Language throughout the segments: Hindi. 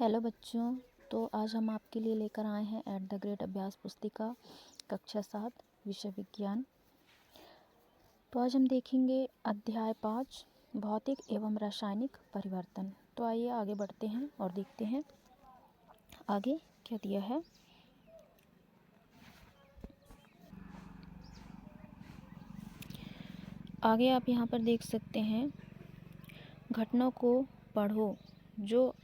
हेलो बच्चों। तो आज हम आपके लिए लेकर आए हैं एट द ग्रेट अभ्यास पुस्तिका कक्षा 7 विषय विज्ञान। तो आज हम देखेंगे अध्याय 5 भौतिक एवं रासायनिक परिवर्तन। तो आइए आगे बढ़ते हैं और देखते हैं आगे क्या दिया है। आगे आप यहाँ पर देख सकते हैं, घटना को पढ़ो जो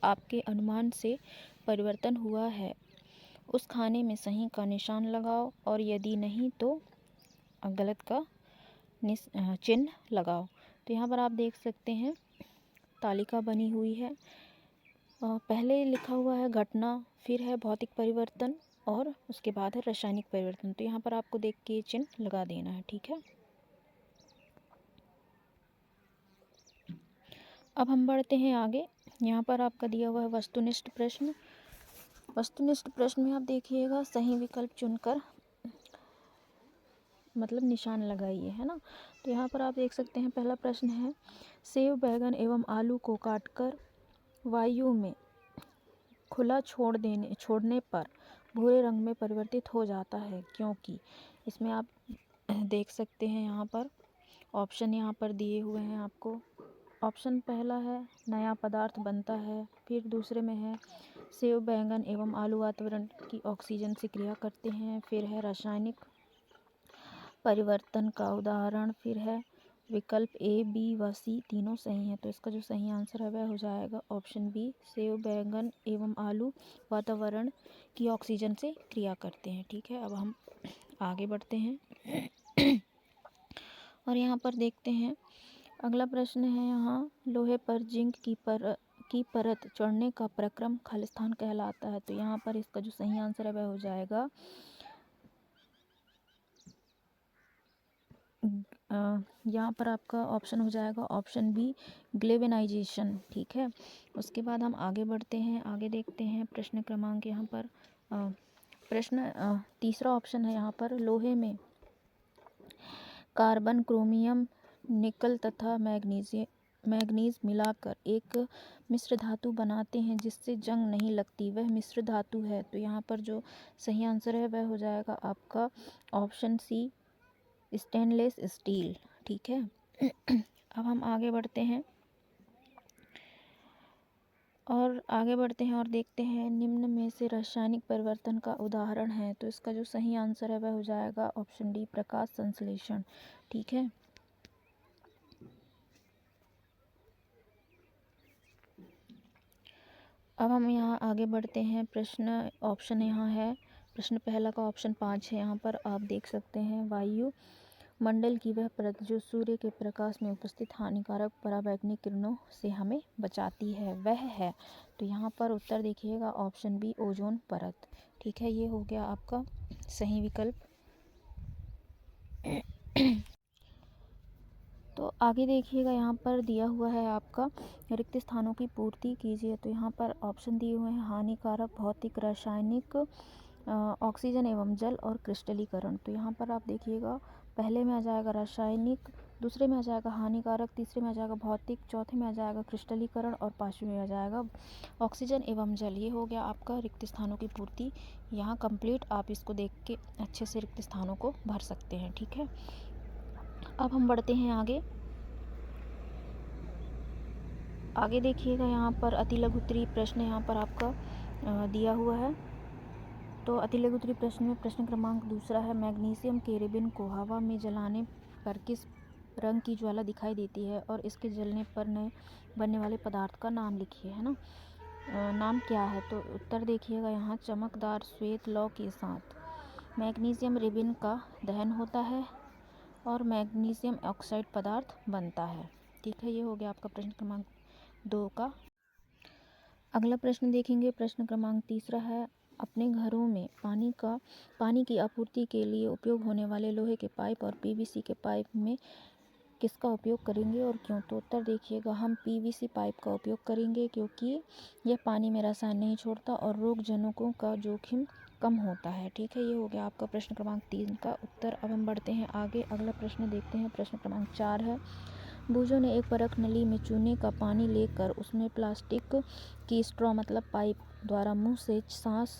आपके अनुमान से परिवर्तन हुआ है, उस खाने में सही का निशान लगाओ और यदि नहीं तो गलत का चिन्ह लगाओ। तो यहाँ पर आप देख सकते हैं तालिका बनी हुई है। पहले लिखा हुआ है घटना, फिर है भौतिक परिवर्तन और उसके बाद है रासायनिक परिवर्तन। तो यहाँ पर आपको देख के चिन्ह लगा देना है, ठीक है। अब हम बढ़ते हैं आगे। यहाँ पर आपका दिया हुआ है वस्तुनिष्ठ प्रश्न। वस्तुनिष्ठ प्रश्न में आप देखिएगा सही विकल्प चुनकर मतलब निशान लगाइए, है ना। तो यहाँ पर आप देख सकते हैं पहला प्रश्न है, सेब बैगन एवं आलू को काटकर वायु में खुला छोड़ने पर भूरे रंग में परिवर्तित हो जाता है क्योंकि। इसमें आप देख सकते हैं यहाँ पर ऑप्शन यहाँ पर दिए हुए हैं आपको। ऑप्शन पहला है नया पदार्थ बनता है, फिर दूसरे में है सेब बैंगन एवं आलू वातावरण की ऑक्सीजन से क्रिया करते हैं, फिर है रासायनिक परिवर्तन का उदाहरण, फिर है विकल्प ए बी व सी तीनों सही हैं। तो इसका जो सही आंसर है वह हो जाएगा ऑप्शन बी, सेब बैंगन एवं आलू वातावरण की ऑक्सीजन से क्रिया करते हैं, ठीक है। अब हम आगे बढ़ते हैं और यहाँ पर देखते हैं अगला प्रश्न है, यहाँ लोहे पर जिंक की परत चढ़ने का प्रक्रम खालिस्तान कहलाता है। तो यहाँ पर इसका जो सही आंसर है वह हो जाएगा यहाँ पर आपका ऑप्शन हो जाएगा ऑप्शन बी, ग्लेवेनाइजेशन, ठीक है। उसके बाद हम आगे बढ़ते हैं, आगे देखते हैं प्रश्न क्रमांक यहाँ पर तीसरा ऑप्शन है यहाँ पर लोहे में कार्बन क्रोमियम निकल तथा मैग्नीज मिलाकर एक मिश्र धातु बनाते हैं जिससे जंग नहीं लगती, वह मिश्र धातु है। तो यहाँ पर जो सही आंसर है वह हो जाएगा आपका ऑप्शन सी, स्टेनलेस स्टील, ठीक है। अब हम आगे बढ़ते हैं और देखते हैं निम्न में से रासायनिक परिवर्तन का उदाहरण है। तो इसका जो सही आंसर है वह हो जाएगा ऑप्शन डी, प्रकाश संश्लेषण, ठीक है। अब हम यहाँ आगे बढ़ते हैं। ऑप्शन यहाँ है, प्रश्न पहला का ऑप्शन 5 है। यहाँ पर आप देख सकते हैं वायु मंडल की वह परत जो सूर्य के प्रकाश में उपस्थित हानिकारक पराबैंगनी किरणों से हमें बचाती है, वह है। तो यहाँ पर उत्तर देखिएगा ऑप्शन बी, ओजोन परत, ठीक है। ये हो गया आपका सही विकल्प। तो आगे देखिएगा यहाँ पर दिया हुआ है आपका रिक्त स्थानों की पूर्ति कीजिए। तो यहाँ पर ऑप्शन दिए हुए हैं हानिकारक, भौतिक, रासायनिक, ऑक्सीजन एवं जल और क्रिस्टलीकरण। तो यहाँ पर आप देखिएगा पहले में आ जाएगा रासायनिक, दूसरे में आ जाएगा हानिकारक, तीसरे में आ जाएगा भौतिक, चौथे में आ जाएगा क्रिस्टलीकरण और पांचवें में आ जाएगा ऑक्सीजन एवं जल। ये हो गया आपका रिक्त स्थानों की पूर्ति यहाँ कंप्लीट। आप इसको देख के अच्छे से रिक्त स्थानों को भर सकते हैं, ठीक है। अब हम बढ़ते हैं आगे देखिएगा यहाँ पर अतिलघु उत्तरीय प्रश्न यहाँ पर आपका दिया हुआ है। तो अतिलघु उत्तरीय प्रश्न में प्रश्न क्रमांक दूसरा है, मैग्नीशियम के रिबन को हवा में जलाने पर किस रंग की ज्वाला दिखाई देती है और इसके जलने पर नए बनने वाले पदार्थ का नाम लिखिए, है ना। नाम क्या है? तो उत्तर देखिएगा यहाँ चमकदार श्वेत लौ के साथ मैग्नीशियम रिबन का दहन होता है और मैग्नीशियम ऑक्साइड पदार्थ बनता है, ठीक है। ये हो गया आपका प्रश्न क्रमांक 2 का। अगला प्रश्न देखेंगे, प्रश्न क्रमांक तीसरा है, अपने घरों में पानी की आपूर्ति के लिए उपयोग होने वाले लोहे के पाइप और पीवीसी के पाइप में किसका उपयोग करेंगे और क्यों? तो उत्तर देखिएगा हम पीवीसी पाइप का उपयोग करेंगे क्योंकि यह पानी में रसायन नहीं छोड़ता और रोग जनकों का जोखिम कम होता है, ठीक है। ये हो गया आपका प्रश्न क्रमांक 3 का उत्तर। अब हम बढ़ते हैं आगे, अगला प्रश्न देखते हैं, प्रश्न क्रमांक 4 है, बूझो ने एक परख नली में चूने का पानी लेकर उसमें प्लास्टिक की स्ट्रॉ मतलब पाइप द्वारा मुंह से सांस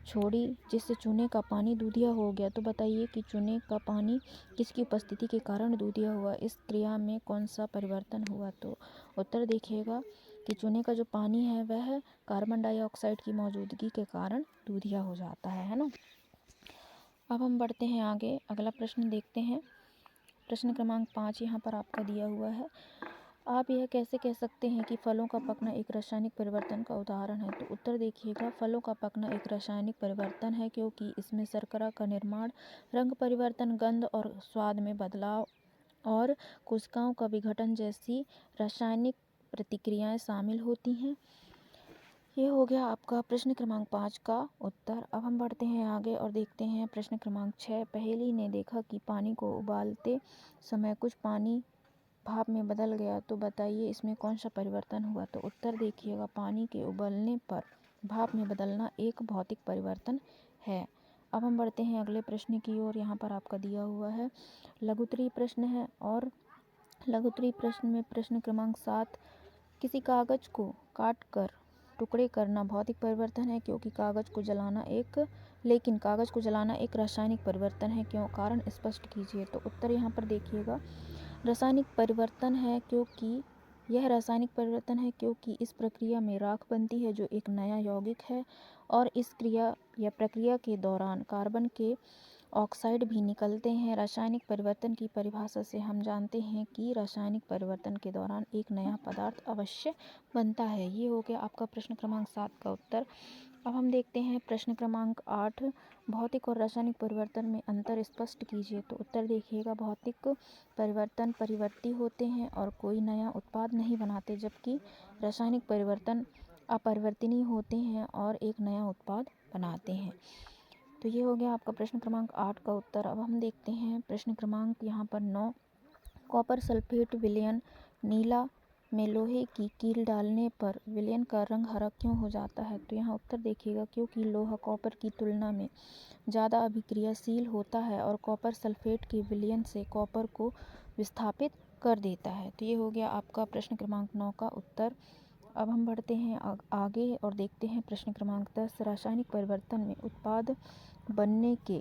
छोड़ी, जिससे चूने का पानी दूधिया हो गया। तो बताइए कि चूने का पानी किसकी उपस्थिति के कारण दूधिया हुआ। इस क्रिया में कौन सा परिवर्तन हुआ। तो उत्तर देखिएगा कि चूने का जो पानी है वह कार्बन डाइऑक्साइड की मौजूदगी के कारण दूधिया हो जाता है ना। अब हम बढ़ते हैं आगे, अगला प्रश्न देखते हैं। प्रश्न क्रमांक 5 यहाँ पर आपका दिया हुआ है। आप यह कैसे कह सकते हैं कि फलों का पकना एक रासायनिक परिवर्तन का उदाहरण है। तो उत्तर देखिएगा, फलों का पकना एक रासायनिक परिवर्तन है क्योंकि इसमें शर्करा का निर्माण, रंग परिवर्तन, गंध और स्वाद में बदलाव और कोशिकाओं का विघटन जैसी रासायनिक प्रतिक्रियाएं शामिल होती हैं। ये हो गया आपका प्रश्न क्रमांक 5 का उत्तर। अब हम बढ़ते हैं आगे और देखते हैं प्रश्न क्रमांक 6। पहेली ने देखा कि पानी को उबालते समय कुछ पानी भाप में बदल गया। तो बताइए इसमें कौन सा परिवर्तन हुआ। तो उत्तर देखिएगा, पानी के उबलने पर भाप में बदलना एक भौतिक परिवर्तन है। अब हम बढ़ते हैं अगले प्रश्न की ओर। यहाँ पर आपका दिया हुआ है लघुत्तरीय प्रश्न है और लघुत्तरीय प्रश्न में प्रश्न क्रमांक 7, किसी कागज को काट कर टुकड़े करना भौतिक परिवर्तन है क्योंकि कागज को जलाना एक रासायनिक परिवर्तन है। क्यों, कारण स्पष्ट कीजिए। तो उत्तर यहाँ पर देखिएगा, रासायनिक परिवर्तन है क्योंकि यह रासायनिक परिवर्तन है क्योंकि इस प्रक्रिया में राख बनती है जो एक नया यौगिक है और इस क्रिया या प्रक्रिया के दौरान कार्बन के ऑक्साइड भी निकलते हैं। रासायनिक परिवर्तन की परिभाषा से हम जानते हैं कि रासायनिक परिवर्तन के दौरान एक नया पदार्थ अवश्य बनता है। ये हो गया आपका प्रश्न क्रमांक 7 का उत्तर। अब हम देखते हैं प्रश्न क्रमांक 8, भौतिक और रासायनिक परिवर्तन में अंतर स्पष्ट कीजिए। तो उत्तर देखिएगा, भौतिक परिवर्तन परिवर्ती होते हैं और कोई नया उत्पाद नहीं बनाते, जबकि रासायनिक परिवर्तन अपरिवर्तनीय होते हैं और एक नया उत्पाद बनाते हैं। तो ये हो गया आपका प्रश्न क्रमांक 8 का उत्तर। अब हम देखते हैं प्रश्न क्रमांक यहाँ पर 9, कॉपर सल्फेट विलयन नीला में लोहे की कील डालने पर विलयन का रंग हरा क्यों हो जाता है। तो यहाँ उत्तर देखिएगा, क्योंकि लोहा कॉपर की तुलना में ज़्यादा अभिक्रियाशील होता है और कॉपर सल्फेट के विलयन से कॉपर को विस्थापित कर देता है। तो ये हो गया आपका प्रश्न क्रमांक 9 का उत्तर। अब हम बढ़ते हैं आगे और देखते हैं प्रश्न क्रमांक 10, रासायनिक परिवर्तन में उत्पाद बनने के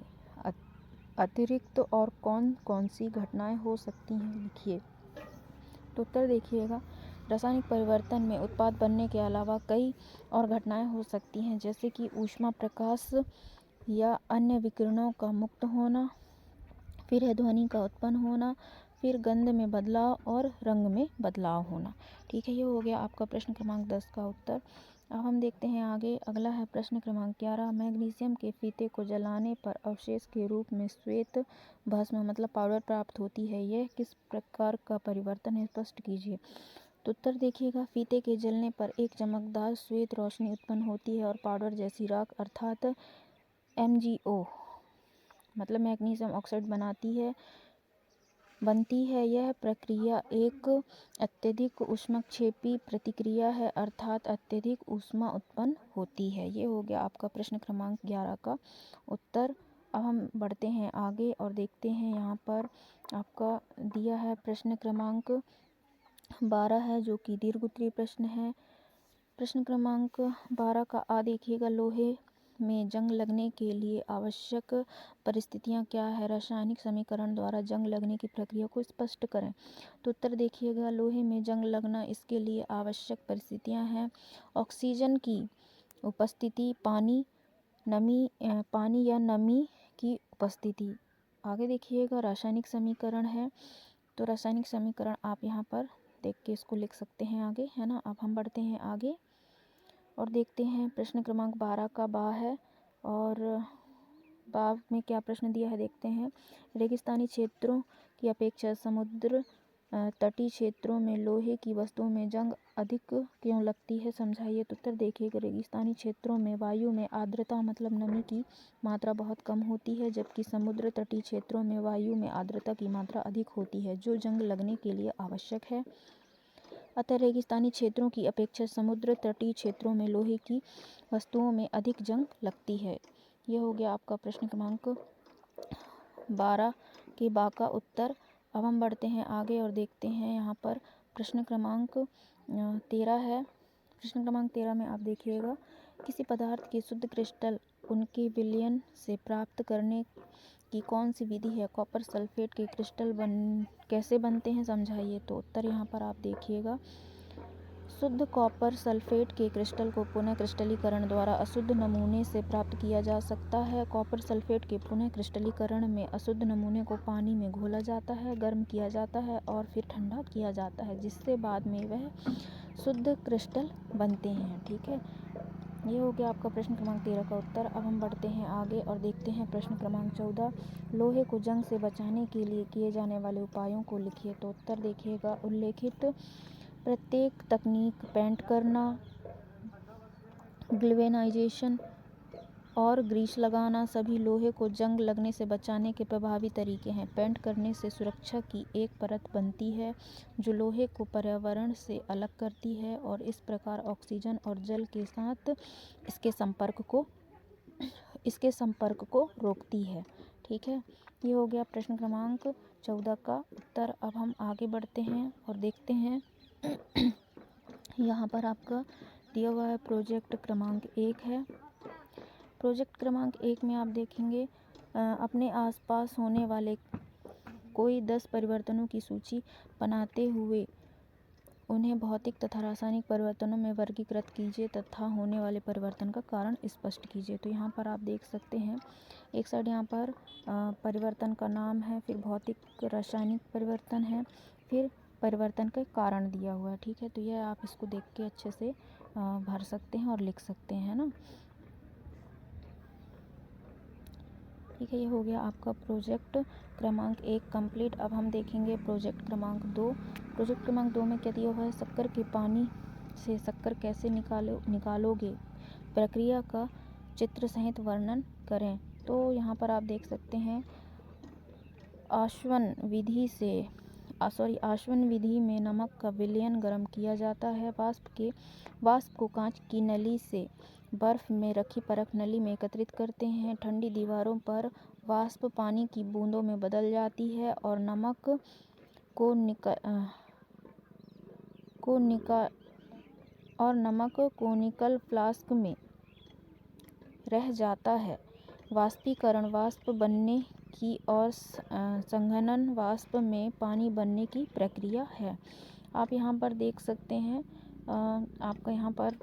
अतिरिक्त और कौन कौन सी घटनाएं हो सकती हैं, लिखिए। तो उत्तर देखिएगा, रासायनिक परिवर्तन में उत्पाद बनने के अलावा कई और घटनाएं हो सकती हैं, जैसे कि ऊष्मा, प्रकाश या अन्य विकिरणों का मुक्त होना, फिर है ध्वनि का उत्पन्न होना, फिर गंध में बदलाव और रंग में बदलाव होना। ठीक है, ये हो गया आपका प्रश्न क्रमांक 10 का उत्तर। अब हम देखते हैं आगे, अगला है प्रश्न क्रमांक 11, मैग्नीशियम के फीते को जलाने पर अवशेष के रूप में श्वेत भस्म मतलब पाउडर प्राप्त होती है। यह किस प्रकार का परिवर्तन है, स्पष्ट कीजिए। तो उत्तर देखिएगा, फीते के जलने पर एक चमकदार श्वेत रोशनी उत्पन्न होती है और पाउडर जैसी राख अर्थात MgO मतलब मैग्नीशियम ऑक्साइड बनती है। यह प्रक्रिया एक अत्यधिक ऊष्मक्षेपी प्रतिक्रिया है अर्थात अत्यधिक ऊष्मा उत्पन्न होती है। ये हो गया आपका प्रश्न क्रमांक 11 का उत्तर। अब हम बढ़ते हैं आगे और देखते हैं, यहाँ पर आपका दिया है प्रश्न क्रमांक 12 है जो कि दीर्घोत्तरीय प्रश्न है। प्रश्न क्रमांक 12 का आ देखिएगा, लोहे में जंग लगने के लिए आवश्यक परिस्थितियां क्या है, रासायनिक समीकरण द्वारा जंग लगने की प्रक्रिया को स्पष्ट करें। तो उत्तर देखिएगा, लोहे में जंग लगना, इसके लिए आवश्यक परिस्थितियां हैं ऑक्सीजन की उपस्थिति, पानी या नमी की उपस्थिति। आगे देखिएगा, रासायनिक समीकरण है, तो रासायनिक समीकरण आप यहाँ पर देख के इसको लिख सकते हैं आगे, है ना। अब हम बढ़ते हैं आगे और देखते हैं प्रश्न क्रमांक 12 का बा है और बा में क्या प्रश्न दिया है देखते हैं। रेगिस्तानी क्षेत्रों की अपेक्षा समुद्र तटीय क्षेत्रों में लोहे की वस्तुओं में जंग अधिक क्यों लगती है, समझाइए। तो उत्तर देखिएगा, रेगिस्तानी क्षेत्रों में वायु में आर्द्रता मतलब नमी की मात्रा बहुत कम होती है, जबकि समुद्र तटीय क्षेत्रों में वायु में आर्द्रता की मात्रा अधिक होती है, जो जंग लगने के लिए आवश्यक है। अतः रेगिस्तानी क्षेत्रों की अपेक्षा समुद्र तटीय क्षेत्रों में लोहे की वस्तुओं में अधिक जंग लगती है। यह हो गया आपका प्रश्न क्रमांक 12 के बा का उत्तर। अब हम बढ़ते हैं आगे और देखते हैं यहाँ पर प्रश्न क्रमांक 13 है। प्रश्न क्रमांक 13 में आप देखिएगा, किसी पदार्थ के शुद्ध क्रिस्टल उनके विलयन से प्राप्त करने की कौन सी विधि है? कॉपर सल्फेट के क्रिस्टल कैसे बनते हैं, समझाइए। तो उत्तर यहाँ पर आप देखिएगा, शुद्ध कॉपर सल्फेट के क्रिस्टल को पुनः क्रिस्टलीकरण द्वारा अशुद्ध नमूने से प्राप्त किया जा सकता है। कॉपर सल्फेट के पुनः क्रिस्टलीकरण में अशुद्ध नमूने को पानी में घोला जाता है, गर्म किया जाता है और फिर ठंडा किया जाता है, जिससे बाद में वह शुद्ध क्रिस्टल बनते हैं। ठीक है, ये हो गया आपका प्रश्न क्रमांक 13 का उत्तर। अब हम बढ़ते हैं आगे और देखते हैं प्रश्न क्रमांक 14, लोहे को जंग से बचाने के लिए किए जाने वाले उपायों को लिखिए। तो उत्तर देखिएगा, उल्लेखित प्रत्येक तकनीक पेंट करना, ग्लिवेनाइजेशन और ग्रीस लगाना सभी लोहे को जंग लगने से बचाने के प्रभावी तरीके हैं। पेंट करने से सुरक्षा की एक परत बनती है जो लोहे को पर्यावरण से अलग करती है और इस प्रकार ऑक्सीजन और जल के साथ इसके संपर्क को रोकती है। ठीक है, ये हो गया प्रश्न क्रमांक 14 का उत्तर। अब हम आगे बढ़ते हैं और देखते हैं यहाँ पर आपका दिया हुआ है प्रोजेक्ट क्रमांक 1 है। प्रोजेक्ट क्रमांक 1 में आप देखेंगे, अपने आसपास होने वाले कोई 10 परिवर्तनों की सूची बनाते हुए उन्हें भौतिक तथा रासायनिक परिवर्तनों में वर्गीकृत कीजिए तथा होने वाले परिवर्तन का कारण स्पष्ट कीजिए। तो यहाँ पर आप देख सकते हैं, एक साइड यहाँ पर परिवर्तन का नाम है, फिर भौतिक रासायनिक परिवर्तन है, फिर परिवर्तन का कारण दिया हुआ है। ठीक है, तो यह आप इसको देख के अच्छे से भर सकते हैं और लिख सकते हैं ना। ठीक है, ये हो गया आपका प्रोजेक्ट क्रमांक 1 कंप्लीट। अब हम देखेंगे प्रोजेक्ट क्रमांक 2। प्रोजेक्ट क्रमांक 2 में क्या दिया हुआ है, शक्कर के पानी से शक्कर कैसे निकालोगे, प्रक्रिया का चित्र सहित वर्णन करें। तो यहाँ पर आप देख सकते हैं, आसवन विधि में नमक का विलयन गर्म किया जाता है। वाष्प को कांच की नली से बर्फ में रखी परख नली में एकत्रित करते हैं। ठंडी दीवारों पर वाष्प पानी की बूंदों में बदल जाती है और नमक कोनिकल फ्लास्क में रह जाता है। वाष्पीकरण वाष्प बनने की और संघनन वाष्प में पानी बनने की प्रक्रिया है। आप यहाँ पर देख सकते हैं, आपका यहाँ पर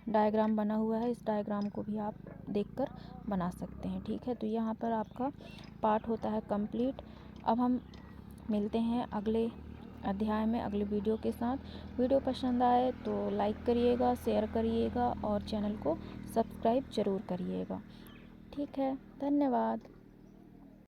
डायग्राम बना हुआ है, इस डायग्राम को भी आप देखकर बना सकते हैं। ठीक है, तो यहाँ पर आपका पार्ट होता है कंप्लीट। अब हम मिलते हैं अगले अध्याय में अगले वीडियो के साथ। वीडियो पसंद आए तो लाइक करिएगा, शेयर करिएगा और चैनल को सब्सक्राइब ज़रूर करिएगा। ठीक है, धन्यवाद।